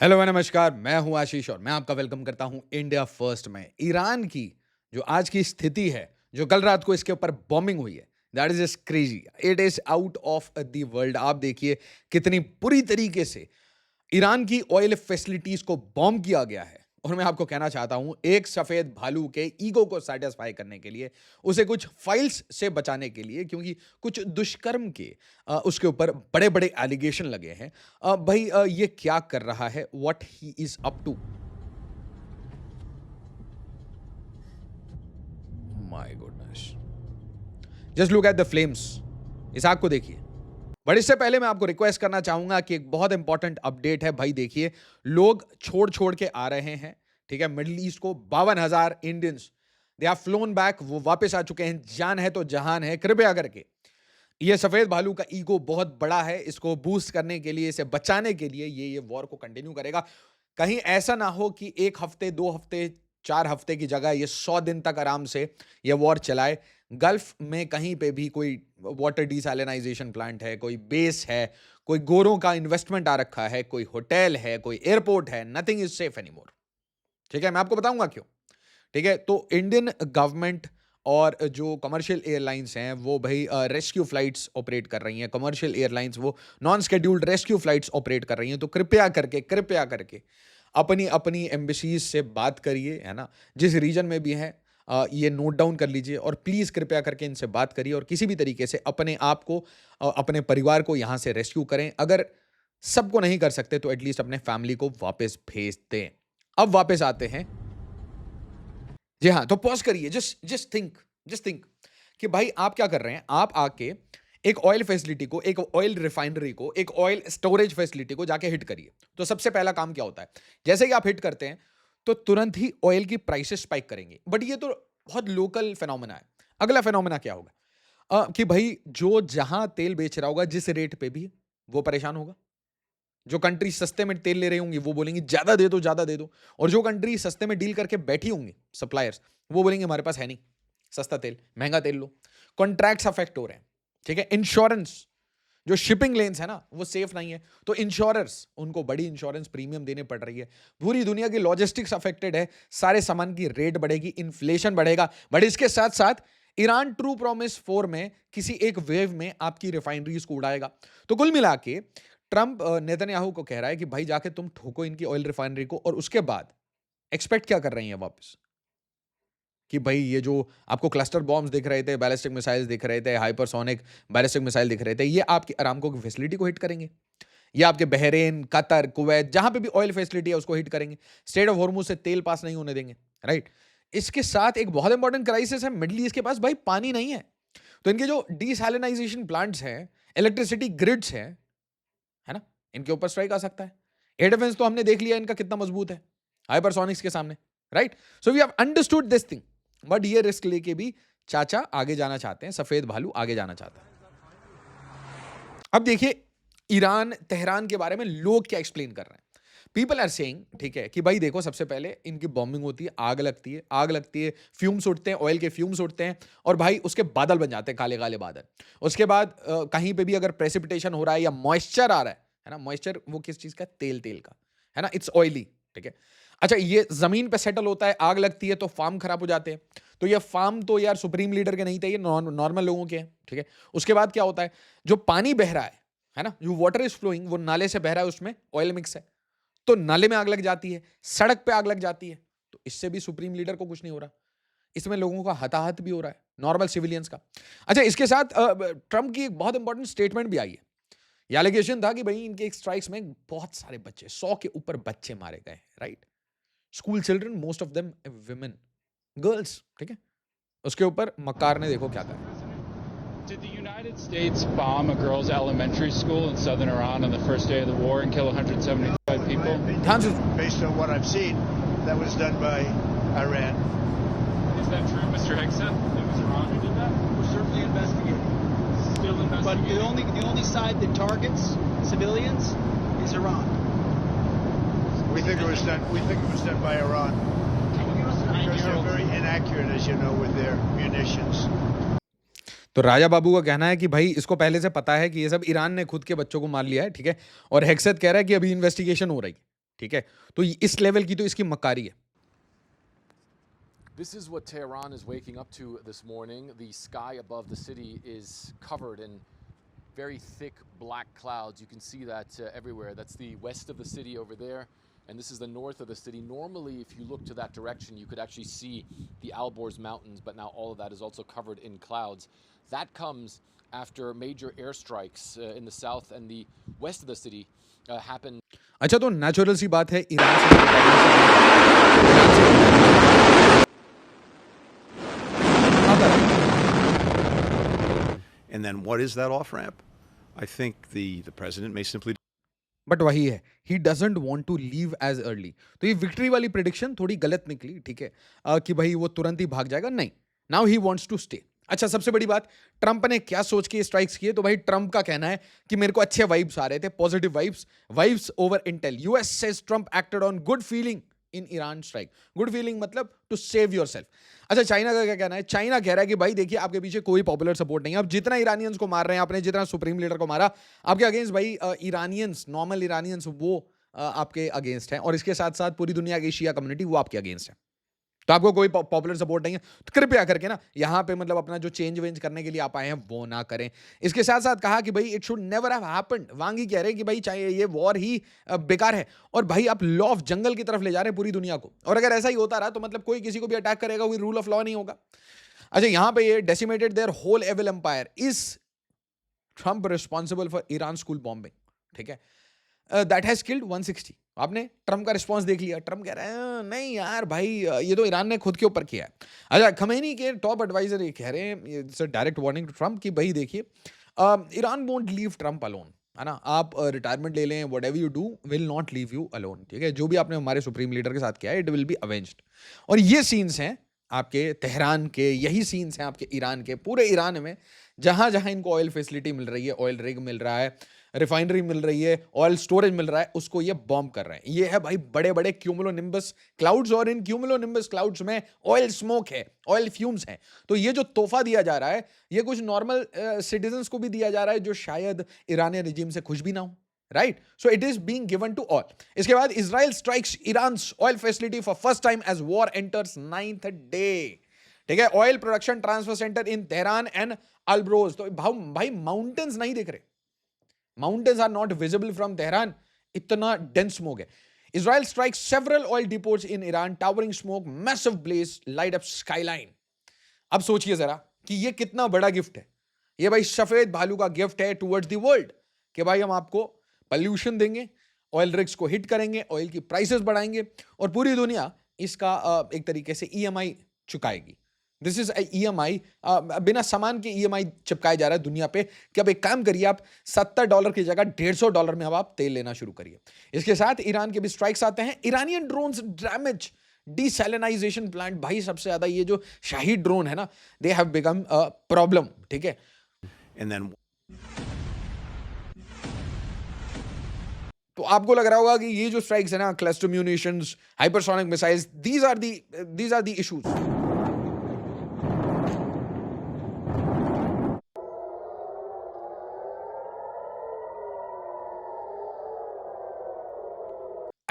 Hello नमस्कार, मैं हूं आशीष और मैं आपका वेलकम करता हूं इंडिया फर्स्ट में। ईरान की जो आज की स्थिति है, जो कल रात को इसके ऊपर बॉम्बिंग हुई है, that is just crazy. It is out of the world. आप देखिए कितनी बुरी तरीके से ईरान की ऑयल फैसिलिटीज को बॉम्ब किया गया है। और मैं आपको कहना चाहता हूं, एक सफेद भालू के ईगो को सेटिस्फाई करने के लिए, उसे कुछ फाइल्स से बचाने के लिए, क्योंकि कुछ दुष्कर्म के उसके ऊपर बड़े बड़े एलिगेशन लगे हैं। भाई ये क्या कर रहा है, what he is up to. My goodness, just look at the flames. इस आग को देखिए। बट इससे पहले मैं आपको रिक्वेस्ट करना चाहूंगा कि एक बहुत इंपॉर्टेंट अपडेट है। भाई देखिए, लोग छोड़ छोड़ के आ रहे हैं, ठीक है, मिडिल ईस्ट को। 52,000 Indians they have phloem back, वो वापस आ चुके हैं। जान है तो जहान है। कृपया करके, ये सफेद भालू का ईगो बहुत बड़ा है। इसको बूस्ट करने के लिए, इसे बचाने के लिए ये वॉर को कंटिन्यू करेगा। कहीं ऐसा ना हो कि 1 हफ्ते, 2 हफ्ते, 4 हफ्ते की जगह ये 100 दिन तक आराम से ये वॉर चलाए। गल्फ में कहीं पे भी कोई वाटर डिसैलिनाइजेशन प्लांट है, कोई बेस है, कोई गोरों का इन्वेस्टमेंट आ रखा है, कोई होटल है, कोई एयरपोर्ट है, नथिंग इज सेफ एनीमोर। ठीक है, मैं आपको बताऊंगा क्यों। ठीक है, तो इंडियन गवर्नमेंट और जो कमर्शियल एयरलाइंस हैं वो भाई रेस्क्यू फ्लाइट्स ऑपरेट कर रही हैं। कमर्शियल एयरलाइंस वो non scheduled rescue flights operate कर रही हैं। तो कृपया करके अपनी अपनी एम्बेसीज से बात करिए, है ना, जिस रीजन में भी हैं। ये नोट डाउन कर लीजिए और प्लीज़ कृपया करके इनसे बात करिए और किसी भी तरीके से अपने आप को, अपने परिवार को यहाँ से रेस्क्यू करें। अगर सबको नहीं कर सकते तो एटलीस्ट अपने फैमिली को वापस भेज दें। अब वापस आते हैं। जी हाँ, तो पॉज़ करिए, जस्ट थिंक कि भाई आप क्या कर रहे हैं? आप आके एक ऑयल फैसिलिटी को, एक ऑयल रिफाइनरी को, एक ऑयल स्टोरेज फैसिलिटी को जाके हिट करिए। तो सबसे पहला काम क्या होता है? जैसे ही आप हिट करते हैं, तो तुरंत ही ऑयल की प्राइसेस स्पाइक करेंगे। बट ये तो बहुत लोकल फिनोमेना है। अगला फिनोमेना क्या होगा? कि भाई जो जहां तेल बेच रहा होगा, जिस रेट पे भी, वो परेशान होगा। जो कंट्री सस्ते में तेल ले रही होंगी वो बोलेंगी ज्यादा दे दो, ज्यादा दे दो। और जो कंट्री सस्ते में डील करके बैठी होंगी, सप्लायर्स, वो बोलेंगे हमारे पास है नहीं सस्ता तेल, महंगा तेल लो। कॉन्ट्रैक्ट्स अफेक्ट हो रहे हैं। ठीक है, इंश्योरेंस, जो शिपिंग लेन्स है ना, वो सेफ नहीं है। तो इंश्योरर्स, उनको बड़ी इंश्योरेंस प्रीमियम देने पड़ रही है। पूरी दुनिया की लॉजिस्टिक्स अफेक्टेड है। सारे सामान की रेट बढ़ेगी, इन्फ्लेशन बढ़ेगा। बट इसके साथ साथ ईरान ट्रू प्रॉमिस 4 में किसी एक वेव में आपकी रिफाइनरीज को उड़ाएगा। तो कुल मिला के ट्रंप नेतन्याहू को कह रहा है कि भाई जाके तुम ठोको इनकी ऑयल रिफाइनरी को। और उसके बाद एक्सपेक्ट क्या कर रही हैं वापस? कि भाई ये जो आपको क्लस्टर बॉम्ब्स दिख रहे थे, बैलिस्टिक मिसाइल्स दिख रहे थे, हाइपरसोनिक बैलिस्टिक मिसाइल दिख रहे थे, ये आपकी अरामको की फैसिलिटी को हिट करेंगे। ये आपके बहरेन, कतर, कुवैत, जहां पे भी ऑयल फैसिलिटी है उसको हिट करेंगे। स्ट्रेट ऑफ हॉर्मुज से तेल पास नहीं होने देंगे। राइट। इसके साथ एक बहुत इंपॉर्टेंट क्राइसिस है, मिडिल ईस्ट के पास भाई पानी नहीं है। तो इनके जो डिसैलिनाइजेशन प्लांट्स हैं, इलेक्ट्रिसिटी ग्रिड्स हैं, है ना, इनके ऊपर स्ट्राइक आ सकता है। एयर डिफेंस तो हमने देख लिया इनका कितना मजबूत है हाइपरसोनिक्स के सामने। Right. So we have understood this thing. But ये रिस्क लेके भी चाचा आगे जाना चाहते हैं, सफेद भालू आगे जाना चाहता है। अब देखिए, ईरान तेहरान के बारे में लोग क्या एक्सप्लेन कर रहे हैं। पीपल आर सेइंग, ठीक है, कि भाई देखो, सबसे पहले इनकी बॉम्बिंग होती है, आग लगती है, फ्यूम्स उठते हैं, ऑयल के फ्यूम्स उठते हैं, और भाई उसके बादल बन जाते हैं, काले काले बादल। उसके बाद कहीं पे भी अगर प्रेसिपिटेशन हो रहा है या मॉइस्चर आ रहा है ना, मॉइस्चर वो किस चीज का? तेल तेल का, है ना, इट्स ऑयली। ठीक है। अच्छा, ये जमीन पे सेटल होता है, आग लगती है तो फार्म खराब हो जाते हैं। तो ये फार्म तो यार सुप्रीम लीडर के नहीं थे, ये नॉर्मल लोगों के हैं। ठीक है। उसके बाद क्या होता है? जो पानी बह रहा है ना, जो वाटर इज फ्लोइंग, वो नाले से बह रहा है, उसमें ऑयल मिक्स है, तो नाले में आग लग जाती है, सड़क पे आग लग जाती है। तो इससे भी सुप्रीम लीडर को कुछ नहीं हो रहा, इसमें लोगों का हताहत भी हो रहा है, नॉर्मल सिविलियंस का। अच्छा, इसके साथ ट्रंप की एक बहुत इंपॉर्टेंट स्टेटमेंट भी आई है। ये एलिगेशन था कि भाई इनके एक स्ट्राइक्स में बहुत सारे बच्चे, 100 के ऊपर बच्चे मारे गए। Right. School children, most of them women, girls. ठीक है। उसके ऊपर मक्कार ने देखो क्या कहा। Did the United States bomb a girls' elementary school in southern Iran on the first day of the war and kill 175 people? ध्यान से Based on what I've seen, that was done by Iran. Is that true, Mr. Hegseth? It was Iran who did that? We're certainly investigating. Still But investigating. the only side that targets civilians is Iran. We think it was done. We think it was done by Iran Can you give us an because idea they're of very inaccurate, as you know, with their munitions. तो राजा बाबू का कहना है कि भाई इसको पहले से पता है कि ये सब ईरान ने खुद के बच्चों को मार लिया है। ठीक है। और हेक्सेथ कह रहा है कि अभी इन्वेस्टिगेशन हो रही है। ठीक है, तो इस लेवल की तो इसकी मकारी है. This is what Tehran is waking up to this morning. The sky above the city is covered in very thick black clouds. You can see that everywhere. That's the west of the city over there, and this is the north of the city. Normally, if you look to that direction, you could actually see the Alborz Mountains, but now all of that is also covered in clouds. That comes after major airstrikes in the south and the west of the city happened. अच्छा, तो natural सी बात है, Iran से And then what is that off ramp? I think the president may simply but वही है, he doesn't want to leave as early. तो ये victory वाली प्रिडिक्शन थोड़ी गलत निकली, ठीक है, कि भाई वो तुरंत ही भाग जाएगा. नहीं, now he wants to stay. अच्छा, सबसे बड़ी बात, ट्रंप ने क्या सोच के स्ट्राइक्स किए? तो भाई ट्रंप का कहना है कि मेरे को अच्छे वाइब्स आ रहे थे, positive vibes over Intel. US says Trump acted on good feeling in Iran strike. Good feeling मतलब टू सेव योरसेल्फ. अच्छा, चाइना का क्या कहना है? चाइना कह रहा है कि भाई देखिए, आपके पीछे कोई पॉपुलर सपोर्ट नहीं है. अब जितना ईरानियंस को मार रहे हैं आपने, जितना सुप्रीम लीडर को मारा, आपके अगेंस्ट भाई ईरानियंस, नॉर्मल ईरानियंस वो आपके अगेंस्ट हैं, और इसके साथ साथ पूरी दुनिया की शिया कम्युनिटी वो आपके अगेंस्ट है. तो आपको कोई पॉपुलर सपोर्ट नहीं है, तो कृपया करके ना यहाँ पे मतलब अपना जो चेंज वेंज करने के लिए आप आए हैं वो ना करें. इसके साथ साथ कहा कि भाई it should never have happened. Wang ही कह रहे हैं कि भाई चाहे ये वॉर ही बेकार है, और भाई आप लॉ ऑफ जंगल की तरफ ले जा रहे हैं पूरी दुनिया को, और अगर ऐसा ही होता रहा तो मतलब कोई किसी को भी अटैक करेगा, कोई रूल ऑफ लॉ नहीं होगा. अच्छा, यहाँ पे ये decimated their whole evil empire. Is Trump responsible for Iran school bombing? ठीक है, दैट हैज किल्ड 160. आपने ट्रंप का रिस्पांस देख लिया. ट्रंप कह रहे हैं नहीं यार भाई, ये तो ईरान ने खुद के ऊपर किया है. अच्छा, खमेनी के टॉप एडवाइजर ये कह रहे हैं, it's a direct warning to Trump कि भाई देखिए, Iran won't leave Trump alone, है ना. आप रिटायरमेंट ले लें, whatever you do will not leave you alone. ठीक है, जो भी आपने हमारे सुप्रीम लीडर के साथ किया है, इट विल बी अवेंज्ड. और ये सीन्स हैं आपके तेहरान के, यही सीन्स हैं आपके ईरान के. पूरे ईरान में जहां जहां इनको ऑयल फैसिलिटी मिल रही है, ऑयल रिग मिल रहा है, रिफाइनरी मिल रही है, ऑयल स्टोरेज मिल रहा है, उसको ये बॉम्ब कर रहे हैं. ये है भाई बड़े बड़े क्यूमुलोनिम्बस क्लाउड्स, और इन क्यूमुलोनिम्बस क्लाउड्स में ऑयल स्मोक है, ऑयल फ्यूम्स हैं. तो ये जो तोहफा दिया जा रहा है, ये कुछ नॉर्मल सिटीजन्स को भी दिया जा रहा है जो शायद ईरानी रिजीम से खुश भी ना हो. Right, so it is being given to all. इसके बाद Israel strikes Iran's oil facility for first time as war enters 9th day. ठीक है, oil production transfer centre in Tehran and Alborz. तो भाई माउंटेन्स नहीं दिख रहे, mountains are not visible from Tehran, इतना डेंस स्मोक है. Israel strikes several oil depots in Iran, towering smoke, massive blaze, light up skyline. अब सोचिए जरा कि ये कितना बड़ा गिफ्ट है. ये भाई सफेद भालू का गिफ्ट है टुवर्ड्स द वर्ल्ड, कि भाई हम आपको पॉल्यूशन देंगे, ऑयल रिग्स को हिट करेंगे, ऑयल की प्राइसेस बढ़ाएंगे, और पूरी दुनिया इसका एक तरीके से ईएमआई चुकाएगी. दिस इज ईएमआई, बिना सामान के ईएमआई चिपकाया जा रहा है दुनिया पे, कि अब एक काम करिए, आप $70 की जगह $150 में अब आप तेल लेना शुरू करिए. इसके साथ ईरान के भी स्ट्राइक्स आते हैं. Iranian drones damage desalination plant. भाई सबसे ज्यादा ये जो शाही ड्रोन है ना, they have become a problem. ठीक है, and then तो आपको लग रहा होगा कि ये जो स्ट्राइक्स है ना, cluster munitions, hypersonic missiles, these are the issues.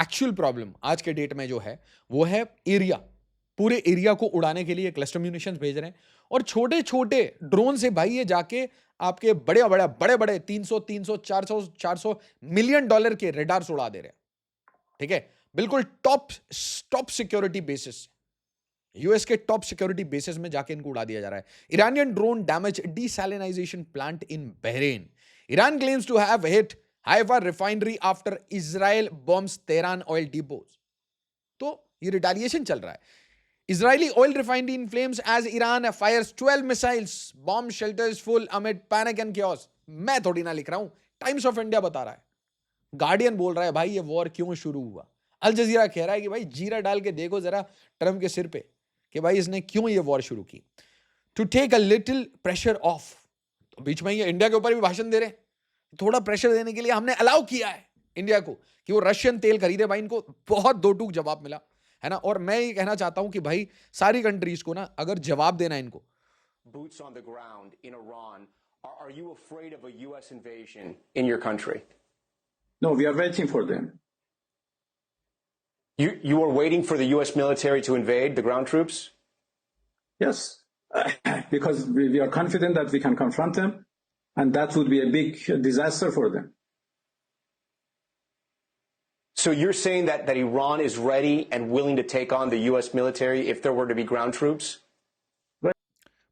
Actual problem आज के डेट में जो है वो है एरिया. पूरे एरिया को उड़ाने के लिए क्लस्टर म्यूनिशंस भेज रहे हैं, और छोटे छोटे ड्रोन से भाई ये जाके आपके बड़े बड़े 300 400 मिलियन डॉलर के रेडार्स उड़ा दे रहे हैं. ठीक है, बिल्कुल टॉप सिक्योरिटी बेसिस, यूएस के टॉप सिक्योरिटी बेसिस में जाके इनको उड़ा दिया जा रहा है. Iranian drone damage desalination plant in Bahrain. Iran claims to have hit Haifa refinery after Israel bombs Tehran oil depots. तो ये रिटालिएशन चल रहा है. Israeli oil refinery in flames as Iran fires 12 missiles. Bomb shelters full amid panic and chaos. मैं थोड़ी ना लिख रहा हूं, टाइम्स ऑफ इंडिया बता रहा है. गार्डियन बोल रहा है भाई ये वॉर क्यों शुरू हुआ. अल जजीरा कह रहा है कि भाई जीरा डाल के देखो जरा ट्रंप के सिर पे, कि भाई इसने क्यों ये वॉर शुरू की. To take a little pressure off. तो बीच में ये इंडिया के ऊपर भी भाषण दे रहे हैं. थोड़ा प्रेशर देने के लिए हमने अलाउ किया है इंडिया को कि वो रशियन तेल खरीदे. भाई इनको बहुत दो टूक जवाब मिला है ना. और मैं ये कहना चाहता हूं कि भाई सारी कंट्रीज को ना अगर जवाब देना है इनको, boots on the ground in Iran, are you afraid of a U.S. invasion in your country? No, we are waiting for them. You were waiting for the U.S. military to invade the ground troops? Yes, because we are confident that we can confront them, and that would be a big disaster for them. So you're saying that Iran is ready and willing to take on the U.S. military if there were to be ground troops?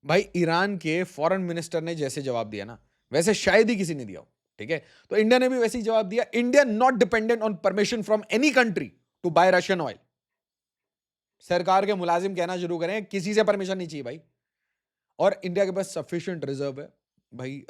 भाई Iran के foreign minister ने जैसे जवाब दिया ना, वैसे शायद ही किसी ने दिया हो, ठीक है? तो इंडिया ने भी वैसे ही जवाब दिया, India not dependent on permission from any country to buy Russian oil. सरकार के मुलाजिम कहना शुरू करें किसी से परमिशन नहीं चाहिए भाई, और इंडिया के पास सफिशिएंट रिजर्व है भाई।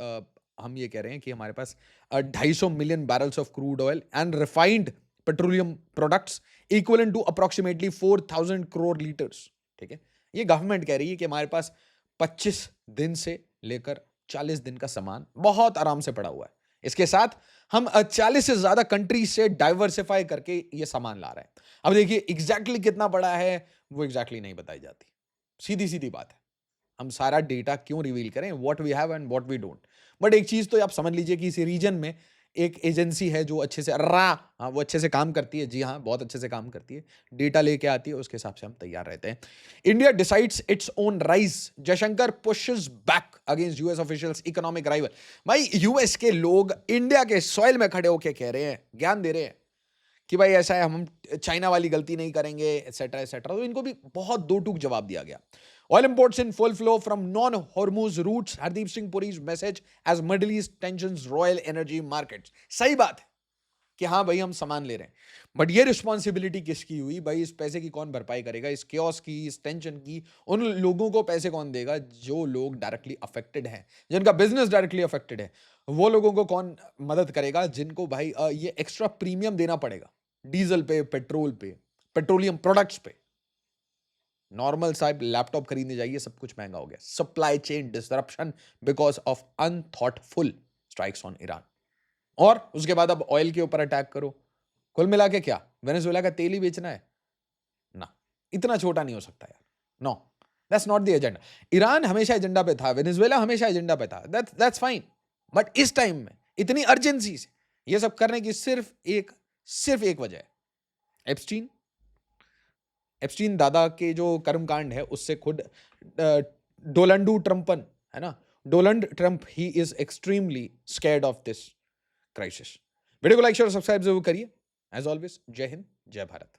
हम ये कह रहे हैं कि हमारे पास 250 million barrels of crude oil and refined petroleum products equivalent to approximately 4000 crore litres, ठीक है? ये गवर्नमेंट कह रही है कि हमारे पास 25 दिन से लेकर 40 दिन का सामान बहुत आराम से पड़ा हुआ है। इसके साथ हम 40 से ज्यादा कंट्री से डाइवर्सिफाई करके ये सामान ला रहे हैं। अब देखिए एग्जैक्टली कितना बड़ा है वो एग्जैक्टली नहीं बताई जाती, सीधी सीधी बात है। हम सारा डेटा क्यों रिवील करें, what we have and what we don't. But एक चीज तो आप समझ लीजिए कि इस रीजन में एक एजेंसी है जो अच्छे से वो अच्छे से काम करती है। जी हाँ, बहुत अच्छे से काम करती है, डेटा लेके आती है, उसके हिसाब से हम तैयार रहते हैं। India decides its own rise, Jaishankar pushes back against US officials economic rival. भाई यूएस के लोग इंडिया के सॉइल में खड़े होकर कह रहे हैं, ज्ञान दे रहे हैं कि भाई ऐसा है, हम चाइना वाली गलती नहीं करेंगे, एटसेट्रा एटसेट्रा। तो इनको भी बहुत दो टूक जवाब दिया गया। Oil imports in full flow from non-Hormuz routes. Hardeep Singh Puri's message as Middle East tensions royal energy markets. सही बात है कि हाँ भाई हम सामान ले रहे हैं, बट ये रिस्पॉन्सिबिलिटी किसकी हुई भाई? इस पैसे की कौन भरपाई करेगा? इस केओस की, इस टेंशन की उन लोगों को पैसे कौन देगा जो लोग डायरेक्टली अफेक्टेड हैं, जिनका बिजनेस डायरेक्टली अफेक्टेड है? वो लोगों को कौन मदद करेगा जिनको भाई ये एक्स्ट्रा प्रीमियम देना पड़ेगा डीजल पे, पेट्रोल पे, पेट्रोलियम प्रोडक्ट्स पे? नॉर्मल साहब लैपटॉप खरीदने जाइए, सब कुछ महंगा हो गया। Supply chain disruption because of unthoughtful strikes on Iran. और उसके बाद अब ऑयल के ऊपर अटैक करो। कुल मिला के क्या वेनेजुएला का तेल ही बेचना है ना? इतना छोटा नहीं हो सकता यार। No, that's not the agenda. Iran हमेशा एजेंडा पे था, वेनेजुएला हमेशा एजेंडा पे था, दैट्स फाइन। बट इस टाइम में इतनी अर्जेंसी से ये सब करने की सिर्फ एक वजह है, एप्स्टीन दादा के जो कर्मकांड है उससे खुद डोनाल्ड ट्रम्पन है ना, Donald Trump, he is extremely scared of this crisis. Video को लाइक शेयर और सब्सक्राइब जरूर करिए। एज ऑलवेज, जय हिंद, जय भारत।